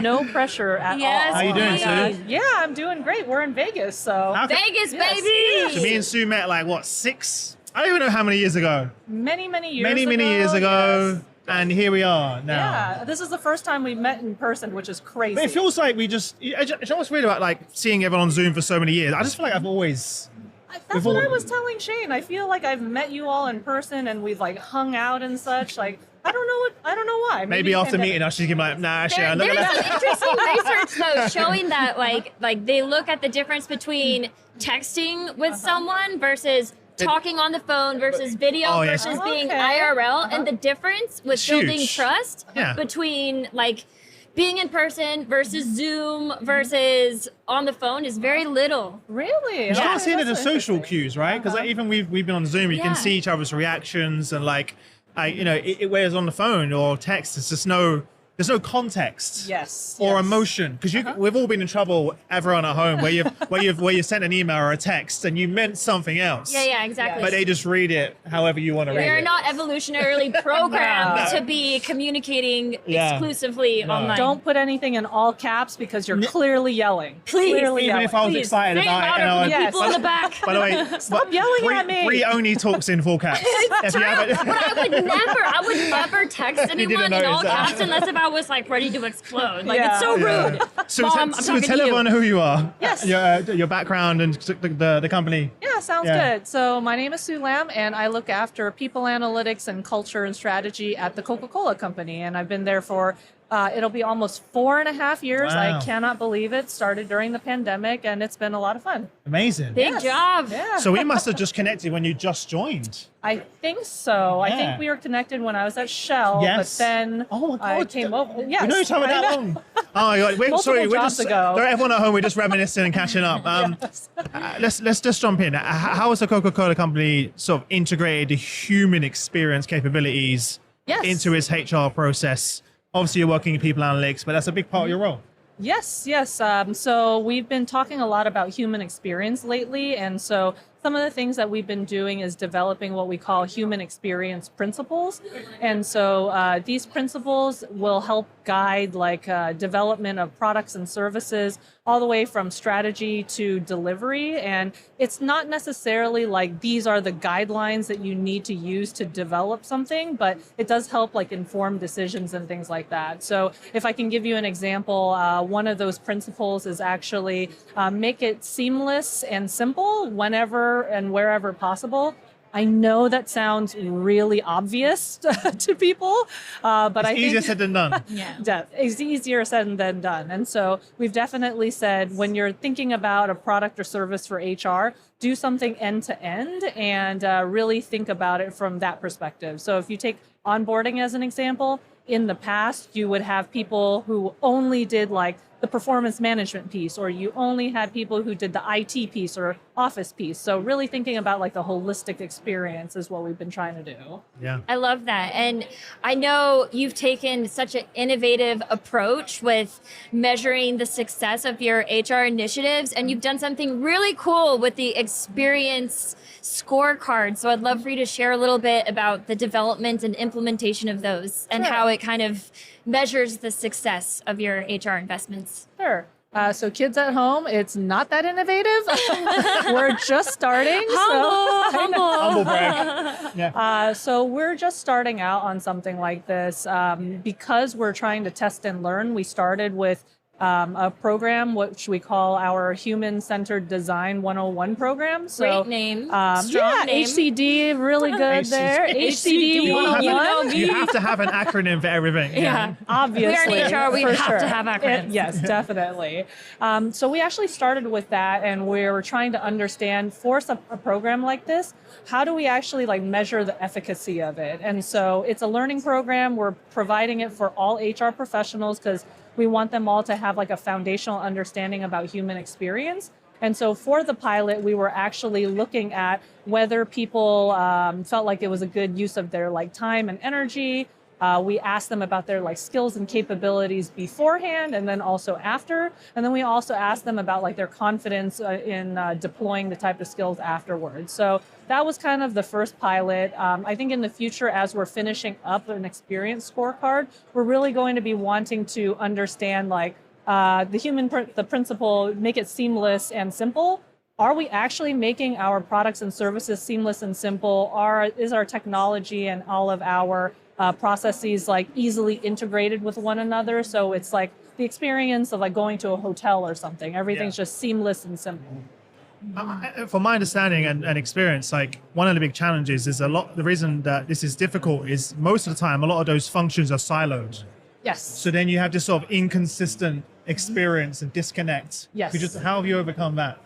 No pressure at Yes, all. How you doing, please. Sue? Yeah, I'm doing great. We're in Vegas, so Vegas, Yes. baby! So me and Sue met like what, 6? I don't even know how many years ago. many Years ago. yes. And here we are now. Yeah, this is the first time we've met in person, which is crazy. But it feels like it's almost weird about like seeing everyone on Zoom for so many years. I just feel like I've always... That's what I was telling Shane. I feel like I've met you all in person and we've like hung out and such. Like, I don't know why. Maybe after meeting us, she's gonna be like, nah, actually, There's look some at interesting research though showing that like they look at the difference between texting with someone versus talking on the phone versus video Oh, yeah. versus being Okay. IRL, and the difference with It's building huge. trust Yeah. between like being in person versus Zoom versus on the phone is very little. Really? You start seeing that's the social interesting. cues, right? Because like, even we've been on Zoom, you Yeah. can see each other's reactions and like, whereas on the phone or text, there's no context. Yes. Or yes. emotion, because we've all been in trouble, everyone at home, where you sent an email or a text and you meant something else. Yeah, exactly. But they just read it however you want to We read are it. not evolutionarily programmed No. to be communicating Yeah. exclusively No. online. Don't put anything in all caps because you're clearly yelling. Please. Clearly Even yelling. if I was Please, excited say it about it, louder for the and people in the back. by the way, Stop yelling at me. Bree only talks in full caps. If you haven't- But I would never text anyone in all notice that. caps unless if I was like ready to explode. Like Yeah. it's so rude. So, Mom, I'm so talking tell to you. everyone who you are. Yes. Your background and the company. Yeah, sounds Yeah. good. So my name is Sue Lamb, and I look after people analytics and culture and strategy at the Coca-Cola Company. And I've been there for, it'll be almost 4.5 years. Wow. I cannot believe it. Started during the pandemic, and it's been a lot of fun. Amazing. Big Yes. job. Yeah. So we must have just connected when you just joined. I think so. I Yeah. think we were connected when I was at Shell, Yes. but then Oh my I God. came over. Yes, We know each other I that know. long. Oh my God. We're, Multiple sorry, we're jobs just ago. everyone at home. We're just reminiscing and catching up. Let's just jump in. How has the Coca-Cola Company sort of integrated the human experience capabilities Yes. into its HR process? Obviously, you're working in people analytics, but that's a big part of your role. Yes. So we've been talking a lot about human experience lately. And so some of the things that we've been doing is developing what we call human experience principles. And so these principles will help guide development of products and services all the way from strategy to delivery. And it's not necessarily like these are the guidelines that you need to use to develop something, but it does help inform decisions and things like that. So if I can give you an example, one of those principles is actually make it seamless and simple whenever and wherever possible. I know that sounds really obvious to people, but I think Easier said than done. it's easier said than done. And so we've definitely said when you're thinking about a product or service for HR, do something end to end and really think about it from that perspective. So if you take onboarding as an example, in the past, you would have people who only did the performance management piece, or you only had people who did the IT piece or office piece. So really thinking about the holistic experience is what we've been trying to do. Yeah. I love that. And I know you've taken such an innovative approach with measuring the success of your HR initiatives, and you've done something really cool with the experience scorecards. So I'd love for you to share a little bit about the development and implementation of those and Sure. how it kind of measures the success of your HR investments. Sure. So kids at home, it's not that innovative. We're just starting. Humble brag. Yeah. So we're just starting out on something like this. Because we're trying to test and learn, we started with a program which we call our Human-Centered Design 101 program. So, Great name. yeah, name. HCD, really good there. HCD You have 101. you have to have an acronym for everything. Yeah. Obviously. We're in HR, we for have sure. to have acronyms. Yes, definitely. So we actually started with that, and we were trying to understand for a program like this, how do we actually measure the efficacy of it? And so it's a learning program. We're providing it for all HR professionals because we want them all to have a foundational understanding about human experience. And so for the pilot, we were actually looking at whether people felt like it was a good use of their time and energy, We ask them about their like skills and capabilities beforehand and then also after. And then we also ask them about like their confidence in deploying the type of skills afterwards. So that was kind of the first pilot. I think in the future, as we're finishing up an experience scorecard, we're really going to be wanting to understand like the principle, make it seamless and simple. Are we actually making our products and services seamless and simple? Is our technology and all of our processes like easily integrated with one another? So it's like the experience of like going to a hotel or something. Everything's just seamless and simple. From my understanding and experience, like one of the big challenges is the reason that this is difficult is most of the time, a lot of those functions are siloed. Yes. So then you have this sort of inconsistent experience and disconnect. Yes. How have you overcome that?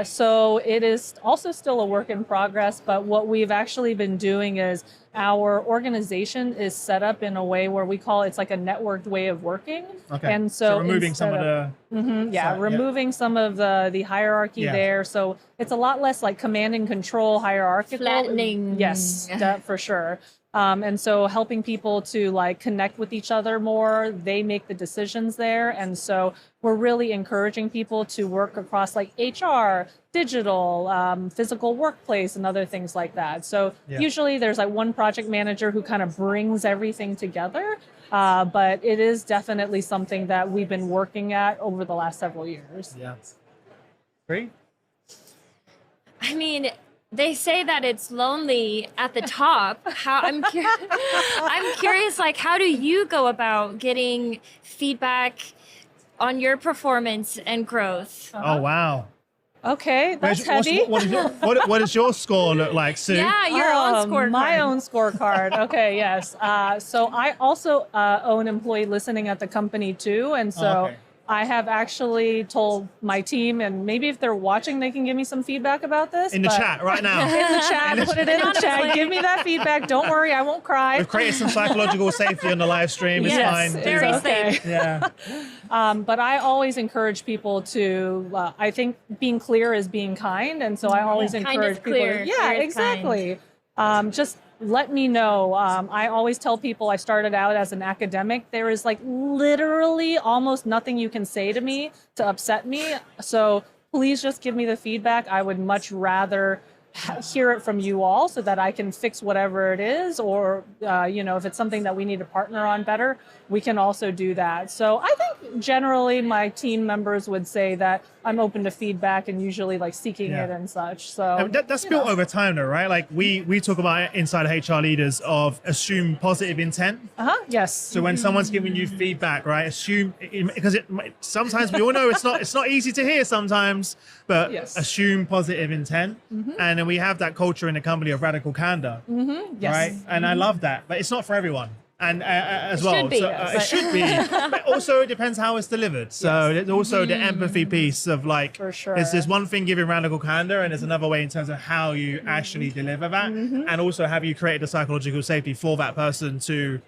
So it is also still a work in progress, but what we've actually been doing is our organization is set up in a way where we call it's like a networked way of working. Okay. And so removing some of the... removing some of the hierarchy there. So it's a lot less like command and control hierarchical. Flattening. Yes, that for sure. And so helping people to like connect with each other more, they make the decisions there. And so we're really encouraging people to work across like HR, digital, physical workplace, and other things like that. So usually there's like one project manager who kind of brings everything together. But it is definitely something that we've been working at over the last several years. Yeah. Great. I mean, they say that it's lonely at the top. I'm curious, like, how do you go about getting feedback on your performance and growth? Oh, wow. Okay, that's heavy. What does your score look like, Sue? Yeah, your own scorecard. My own scorecard. Okay, yes. So I also own employee listening at the company too. And so I have actually told my team, and maybe if they're watching, they can give me some feedback about this. In the chat right now. In the chat, put it in the chat. Give me that feedback. Don't worry, I won't cry. We've created some psychological safety on the live stream. It's fine. Very safe. Yeah. But I always encourage people to, I think being clear is being kind. And so I always encourage people. Clear. Yeah, Clear is exactly. Just let me know. I always tell people I started out as an academic. There is like literally almost nothing you can say to me to upset me. So please just give me the feedback. I would much rather hear it from you all so that I can fix whatever it is, or if it's something that we need to partner on better, we can also do that. So I think generally my team members would say that I'm open to feedback and usually like seeking it and such. So that's built over time though, right? Like we talk about inside HR leaders of assume positive intent. Yes. So when someone's giving you feedback, right, assume, because sometimes we all know it's not easy to hear sometimes, but assume positive intent. And then we have that culture in the company of radical candor, right? And I love that, but it's not for everyone. And as well, should be, so, it should be. But also, it depends how it's delivered. So there's also the empathy piece of like, for sure. There's one thing giving radical candor, and there's another way in terms of how you actually deliver that, and also have you created the psychological safety for that person to,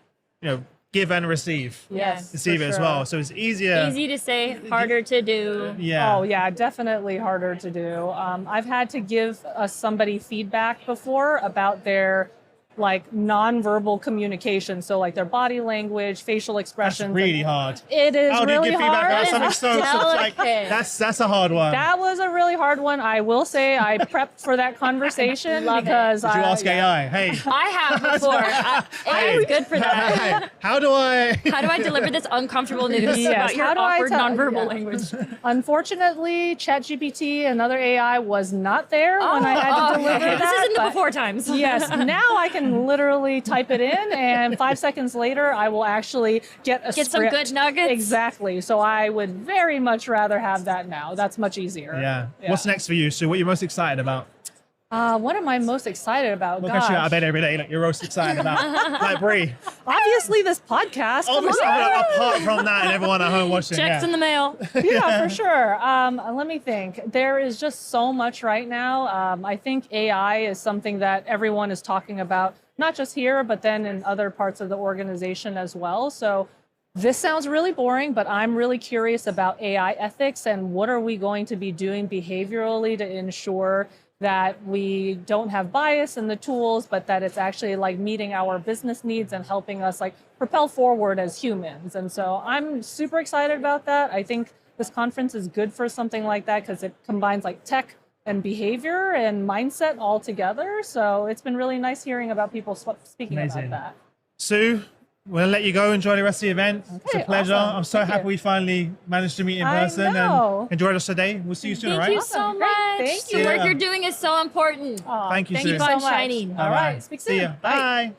give and receive. Yes, Receive for it as sure. well. So it's easier. Easy to say, harder to do. Yeah. Oh yeah, definitely harder to do. I've had to give somebody feedback before about their like nonverbal communication, so like their body language, facial expressions. That's really hard. It is How do you really give feedback hard. about something so like that's a hard one. That was a really hard one. I will say I prepped for that conversation because Did you ask AI? Hey, I have before. AI is good for that. hey, how do I deliver this uncomfortable news Yes, about your how do I awkward tell- nonverbal yeah. language? Unfortunately, ChatGPT, another AI, was not there when I had to deliver that. This is in the but- before times. Yes, now I can literally type it in, and 5 seconds later, I will actually get Get some script. good nuggets. Exactly. So I would very much rather have that now. That's much easier. Yeah. What's next for you, Sue? What are you most excited about? What am I most excited about? Look at you out of Gosh. bed every day. Like you're most excited about. Like Brie. Obviously, this podcast. Come Obviously, on. apart from that, and everyone at home watching. Checks in the mail. Yeah, for sure. Let me think. There is just so much right now. I think AI is something that everyone is talking about, not just here, but then in other parts of the organization as well. So this sounds really boring, but I'm really curious about AI ethics and what are we going to be doing behaviorally to ensure that we don't have bias in the tools, but that it's actually like meeting our business needs and helping us like propel forward as humans. And so I'm super excited about that. I think this conference is good for something like that because it combines like tech and behavior and mindset all together. So it's been really nice hearing about people speaking Amazing. about that. Sue, we'll let you go. Enjoy the rest of the event. It's a Okay, pleasure. awesome. I'm so Thank happy you. we finally managed to meet in I person know. and enjoy the rest of the day. We'll see you soon, all Thank right? you so Awesome. much. Great. Thank The you. work you're doing is so important. Aw, Thank you, thank Sue. you Keep so on much. shining. All Bye-bye. right. Speak soon. See ya. Bye.